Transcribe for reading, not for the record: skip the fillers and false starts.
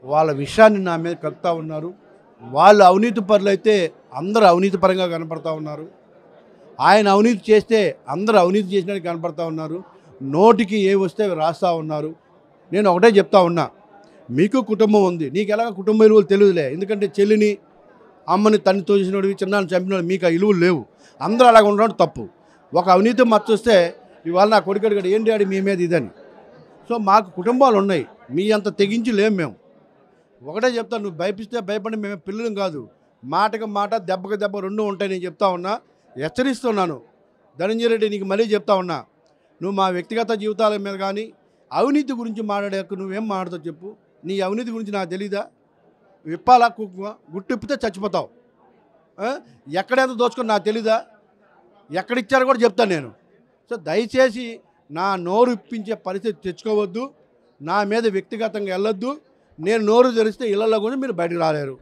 వాళ్ళ విషయాన్ని నా మీద కక్కుతా ఉన్నారు. వాళ్ళు అవినీతి పరులైతే అందరూ అవినీతి పరంగా కనపడతా ఉన్నారు. ఆయన అవినీతి చేస్తే అందరూ అవినీతి చేసినట్టు కనపడతా ఉన్నారు. నోటికి ఏ వస్తే అవి రాస్తూ ఉన్నారు. నేను ఒకటే చెప్తా ఉన్నా, మీకు కుటుంబం ఉంది, నీకు ఎలాగ కుటుంబ విలువలు తెలియదులే. ఎందుకంటే చెల్లిని అమ్మని తన్ని తోసినోడివి, చిన్నాన్ని చంపినోడు, మీకు ఆ విలువలు లేవు. అందరూ అలాగ ఉండడం తప్పు. ఒక అవినీతి మచ్చొస్తే ఇవాళ నా కొడుకు అడిగాడు, ఏంటి ఆడి మీ మీద ఇదని. సో మాకు కుటుంబాలు ఉన్నాయి, మీ అంత తెగించి లేము మేము. ఒకటే చెప్తాను, నువ్వు భయపిస్తే భయపడి మేము పిల్లలం కాదు. మాటకి మాట, దెబ్బకి దెబ్బ రెండు ఉంటాయి. నేను చెప్తా ఉన్నా, హెచ్చరిస్తున్నాను. ధనంజయ రెడ్డి, నీకు మళ్ళీ చెప్తా ఉన్నా, నువ్వు మా వ్యక్తిగత జీవితాల మీద కానీ అవినీతి గురించి మాట్లాడాక నువ్వేం మాట్లాడతావు చెప్పు. నీ అవినీతి గురించి నాకు తెలీదా? విప్పాలా గుట్టు ఇప్పితే చచ్చిపోతావు. ఎక్కడెంత దోచుకొని నాకు తెలీదా? ఎక్కడిచ్చారో కూడా చెప్తాను నేను. సో దయచేసి నా నోరు ఇప్పించే పరిస్థితి తెచ్చుకోవద్దు. నా మీద వ్యక్తిగతంగా వెళ్ళొద్దు. నేను నోరు తెరిస్తే ఇళ్లలో కూడా మీరు బయటకు రాలేరు.